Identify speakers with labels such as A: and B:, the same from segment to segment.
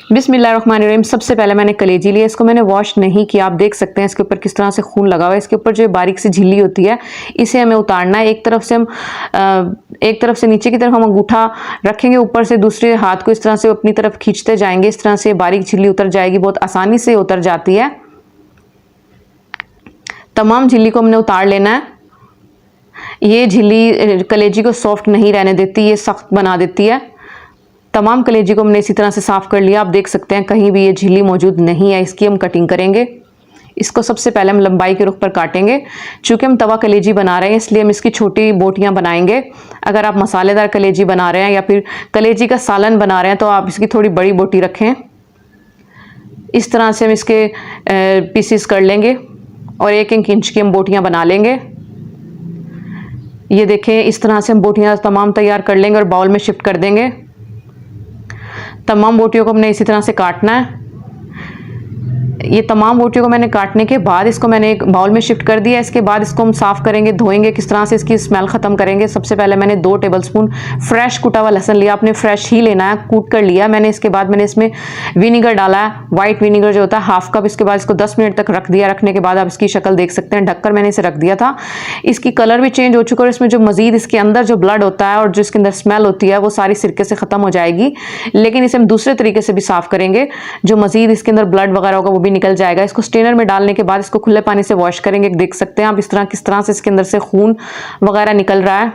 A: बिस्मिल्लाहिर्रहमानिर्रहीम। सबसे पहले मैंने कलेजी लिया, इसको मैंने वॉश नहीं किया। आप देख सकते हैं इसके ऊपर किस तरह से खून लगा हुआ है। इसके ऊपर जो बारीक सी झिल्ली होती है इसे हमें उतारना है। एक तरफ से नीचे की तरफ हम अंगूठा रखेंगे, ऊपर से दूसरे हाथ को इस तरह से अपनी तरफ खींचते जाएंगे। इस तरह से बारीक झिल्ली उतर जाएगी, बहुत आसानी से उतर जाती है। तमाम झिल्ली को हमने उतार लेना है। ये झिल्ली कलेजी को सॉफ्ट नहीं रहने देती, ये सख्त बना देती है। तमाम कलेजी को हमने इसी तरह से साफ़ कर लिया। आप देख सकते हैं कहीं भी ये झिल्ली मौजूद नहीं है। इसकी हम कटिंग करेंगे। इसको सबसे पहले हम लंबाई के रुख पर काटेंगे। चूँकि हम तवा कलेजी बना रहे हैं इसलिए हम इसकी छोटी बोटियां बनाएंगे। अगर आप मसालेदार कलेजी बना रहे हैं या फिर कलेजी का सालन बना रहे हैं तो आप इसकी थोड़ी बड़ी बोटी रखें। इस तरह से हम इसके पीसीस कर लेंगे और 1-1 इंच की हम बोटियाँ बना लेंगे। ये देखें, इस तरह से हम बोटियाँ तमाम तैयार कर लेंगे और बाउल में शिफ्ट कर देंगे। तमाम बोटियों को हमने इसी तरह से काटना है। ये तमाम बोटियों को मैंने काटने के बाद इसको मैंने एक बाउल में शिफ्ट कर दिया। इसके बाद इसको हम साफ़ करेंगे, धोएंगे, किस तरह से इसकी स्मेल ख़त्म करेंगे। सबसे पहले मैंने 2 टेबलस्पून फ्रेश कूटा हुआ लहसुन लिया। आपने फ्रेश ही लेना है, कूट कर लिया मैंने। इसके बाद मैंने इसमें विनीगर डाला है, वाइट विनीगर जो होता है 1/2 कप। इसके बाद इसको 10 मिनट तक रख दिया। रखने के बाद आप इसकी शक्ल देख सकते हैं। ढककर मैंने इसे रख दिया था। इसकी कलर भी चेंज हो चुका है। इसमें जो मज़ीद इसके अंदर जो ब्लड होता है और जो इसके अंदर स्मेल होती है वो सारी सिरके से ख़त्म हो जाएगी। लेकिन इसे हम दूसरे तरीके से भी साफ़ करेंगे। जो मज़ीद इसके अंदर ब्लड वगैरह होगा वो भी निकल जाएगा। इसको स्ट्रेनर में डालने के बाद इसको खुले पानी से वॉश करेंगे। देख सकते हैं आप इस तरह किस तरह से इसके अंदर से खून वगैरह निकल रहा है।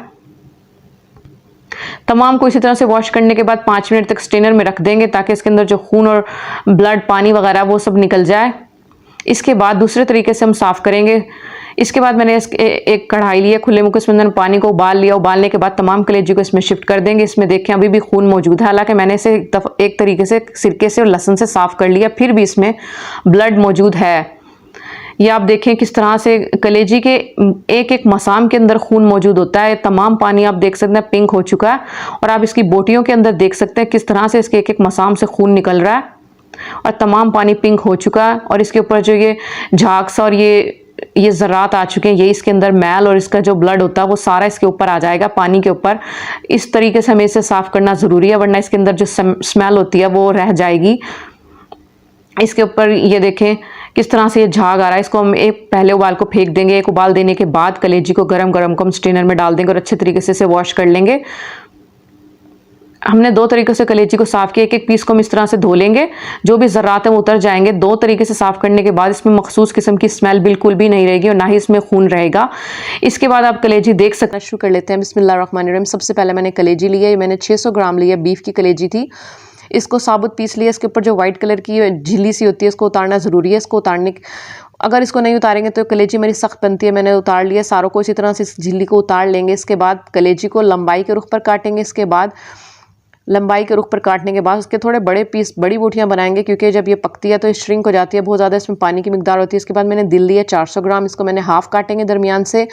A: तमाम को इसी तरह से वॉश करने के बाद 5 मिनट तक स्ट्रेनर में रख देंगे ताकि इसके अंदर जो खून और ब्लड पानी वगैरह वो सब निकल जाए। इसके बाद दूसरे तरीके से हम साफ़ करेंगे। इसके बाद मैंने एक कढ़ाई लिया, खुले मुँह के अंदर पानी को उबाल लिया। उबालने के बाद तमाम कलेजी को इसमें शिफ्ट कर देंगे। इसमें देखें अभी भी खून मौजूद है, हालांकि मैंने इसे एक तरीके से सिरके से और लहसुन से साफ़ कर लिया, फिर भी इसमें ब्लड मौजूद है। ये आप देखें किस तरह से कलेजी के एक मसाम के अंदर खून मौजूद होता है। तमाम पानी आप देख सकते हैं पिंक हो चुका है और आप इसकी बोटियों के अंदर देख सकते हैं किस तरह से इसके एक मसाम से खून निकल रहा है और तमाम पानी पिंक हो चुका है। और इसके ऊपर जो ये झाग सा और ये ज़रात आ चुके हैं, ये इसके अंदर मैल और इसका जो ब्लड होता है वो सारा इसके ऊपर आ जाएगा, पानी के ऊपर। इस तरीके से हमें इसे साफ़ करना ज़रूरी है, वरना इसके अंदर जो स्मेल होती है वो रह जाएगी। इसके ऊपर ये देखें किस तरह से ये झाग आ रहा है। इसको हम एक पहले उबाल को फेंक देंगे। एक उबाल देने के बाद कलेजी को गरम को हम स्ट्रेनर में डाल देंगे और अच्छे तरीके से इसे वॉश कर लेंगे। हमने 2 तरीक़ों से कलेजी को साफ़ किया। एक पीस को हम इस तरह से धो लेंगे, जो भी ज़र्रात है वो उतर जाएंगे। 2 तरीके से साफ़ करने के बाद इसमें मखसूस किस्म की स्मेल बिल्कुल भी नहीं रहेगी और ना ही इसमें खून रहेगा। इसके बाद आप कलेजी देख सकते हैं। शुरू कर लेते हैं। बिस्मिल्लाहिर्रहमानिर्रहीम। सबसे पहले मैंने कलेजी ली है। मैंने 600 ग्राम लिया, बीफ की कलेजी थी। इसको साबुत पीस लिया। इसके ऊपर जो वाइट कलर की झिल्ली सी होती है इसको उतारना ज़रूरी है। इसको अगर इसको नहीं उतारेंगे तो कलेजी मेरी सख्त बनती है। मैंने उतार लिया सारों को। इसी तरह से इस झिल्ली को उतार लेंगे। इसके बाद कलेजी को लंबाई के रुख पर काटेंगे। इसके बाद लंबाई के रुख पर काटने के बाद उसके थोड़े बड़े पीस, बड़ी बोटियां बनाएंगे, क्योंकि जब ये पकती है तो ये श्रिंक हो जाती है, बहुत ज़्यादा इसमें पानी की मिकदार होती है। इसके बाद मैंने दिल लिया 400 ग्राम। इसको मैंने हाफ़ काटेंगे दरमियान से।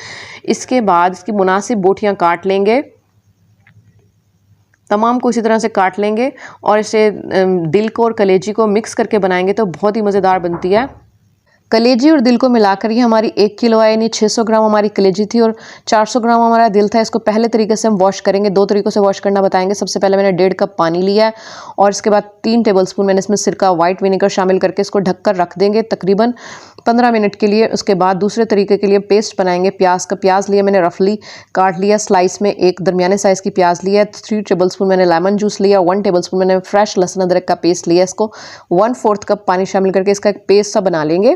A: इसके बाद इसकी मुनासिब बोटियाँ काट लेंगे। तमाम को इसी तरह से काट लेंगे और इसे दिल को और कलेजी को मिक्स करके बनाएंगे तो बहुत ही मज़ेदार बनती है। कलेजी और दिल को मिलाकर ये हमारी 1 किलो है, यानी 600 ग्राम हमारी कलेजी थी और 400 ग्राम हमारा दिल था। इसको पहले तरीके से हम वॉश करेंगे। 2 तरीक़ों से वॉश करना बताएंगे। सबसे पहले मैंने 1.5 कप पानी लिया है और इसके बाद 3 टेबलस्पून मैंने इसमें सिरका वाइट विनेगर शामिल करके इसको ढककर रख देंगे तकरीबन 15 मिनट के लिए। उसके बाद दूसरे तरीके के लिए पेस्ट बनाएंगे। प्याज लिया मैंने, रफली काट लिया स्लाइस में। एक दरमियाने साइज़ की प्याज लिया। 3 टेबलस्पून मैंने लेमन जूस लिया। 1 टेबलस्पून मैंने फ्रेश लहसुन अदरक का पेस्ट लिया। इसको 1/4 कप पानी शामिल करके इसका एक पेस्ट सा बना लेंगे।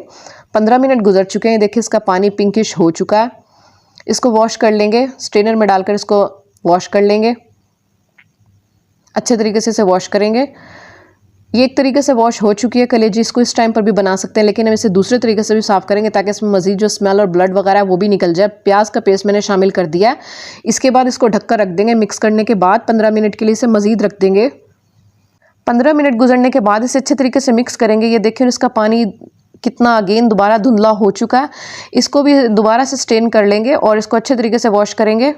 A: 15 मिनट गुजर चुके हैं। देखिए इसका पानी पिंकिश हो चुका है। इसको वॉश कर लेंगे। स्ट्रेनर में डालकर इसको वॉश कर लेंगे। अच्छे तरीके से इसे वॉश करेंगे। ये एक तरीके से वॉश हो चुकी है कलेजी। इसको इस टाइम पर भी बना सकते हैं, लेकिन हम इसे दूसरे तरीके से भी साफ़ करेंगे ताकि इसमें मज़ीद जो स्मेल और ब्लड वगैरह है वो भी निकल जाए। प्याज का पेस्ट मैंने शामिल कर दिया है। इसके बाद इसको ढककर रख देंगे। मिक्स करने के बाद 15 मिनट के लिए इसे मज़ीद रख देंगे। 15 मिनट गुजरने के बाद इसे अच्छे तरीके से मिक्स करेंगे। ये देखिए इसका पानी कितना अगेन दोबारा धुंधला हो चुका है। इसको भी दोबारा से स्ट्रेन कर लेंगे और इसको अच्छे तरीके से वॉश करेंगे।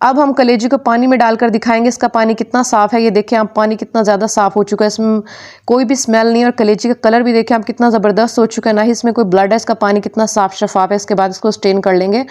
A: अब हम कलेजी को पानी में डालकर दिखाएंगे इसका पानी कितना साफ़ है। ये देखें आप, पानी कितना ज़्यादा साफ़ हो चुका है। इसमें कोई भी स्मेल नहीं और कलेजी का कलर भी देखें आप कितना ज़बरदस्त हो चुका है, ना ही इसमें कोई ब्लड है। इसका पानी कितना साफ़ शफाफ है। इसके बाद इसको स्ट्रेन कर लेंगे।